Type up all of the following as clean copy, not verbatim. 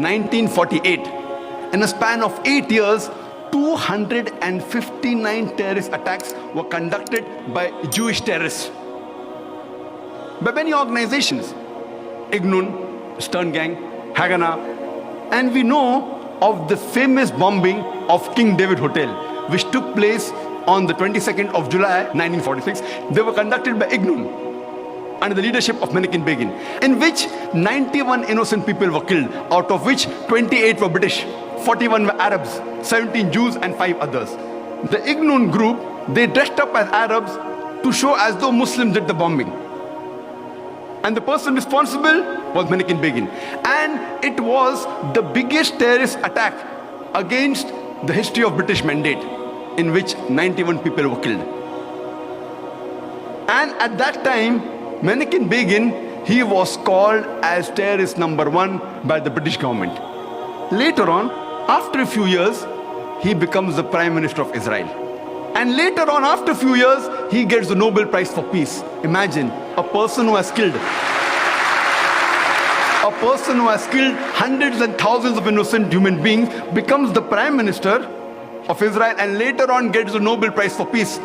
1948, in a span of 8 years, 259 terrorist attacks were conducted by Jewish terrorists. By many organizations, Ignun, Stern Gang, Haganah, and we know of the famous bombing of King David Hotel, which took place on the 22nd of July 1946. They were conducted by Ignun under the leadership of Menachem Begin, in which 91 innocent people were killed, out of which 28 were British, 41 were Arabs, 17 Jews and 5 others. The Ignun group, they dressed up as Arabs to show as though Muslims did the bombing. And the person responsible was Menachem Begin. And it was the biggest terrorist attack against the history of British Mandate, in which 91 people were killed. And at that time, Menachem Begin, he was called as terrorist number 1 by the British government. Later on, after a few years, he becomes the Prime Minister of Israel. And later on, after a few years, he gets the Nobel Prize for Peace. Imagine, a person who has killed hundreds and thousands of innocent human beings becomes the Prime Minister of Israel and later on gets the Nobel Prize for Peace.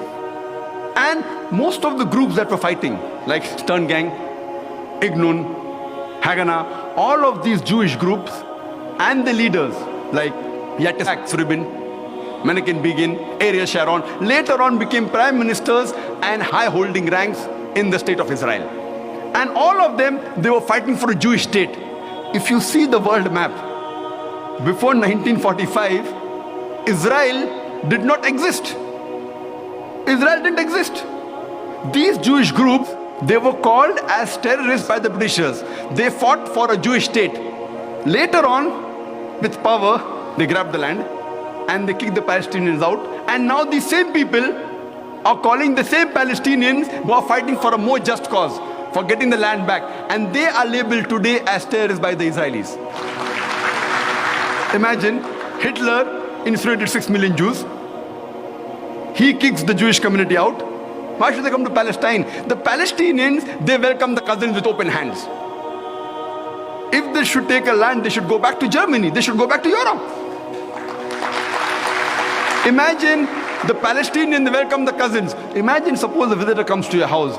And most of the groups that were fighting, like Stern Gang, Ignun, Haganah, all of these Jewish groups and the leaders like Yitzhak Rabin, Menachem Begin, Ariel Sharon, later on became prime ministers and high-holding ranks in the state of Israel. And all of them, they were fighting for a Jewish state. If you see the world map, before 1945, Israel did not exist. Israel didn't exist. These Jewish groups, they were called as terrorists by the Britishers. They fought for a Jewish state. Later on, with power, they grabbed the land and they kicked the Palestinians out. And now these same people are calling the same Palestinians who are fighting for a more just cause, for getting the land back. And they are labeled today as terrorists by the Israelis. Imagine, Hitler incinerated 6 million Jews. He kicks the Jewish community out. Why should they come to Palestine? The Palestinians, they welcome the cousins with open hands. If they should take a land, they should go back to Germany. They should go back to Europe. Imagine the Palestinian, they welcome the cousins. Imagine, suppose a visitor comes to your house.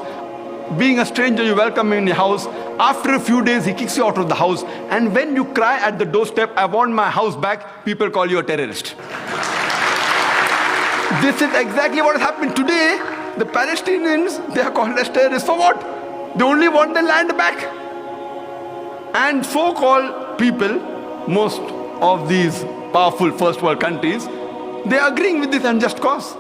Being a stranger, you welcome him in your house. After a few days, he kicks you out of the house. And when you cry at the doorstep, I want my house back, people call you a terrorist. This is exactly what has happened today. The Palestinians, they are called as terrorists for what? They only want their land back. And so-called people, most of these powerful first world countries, they are agreeing with this unjust cause.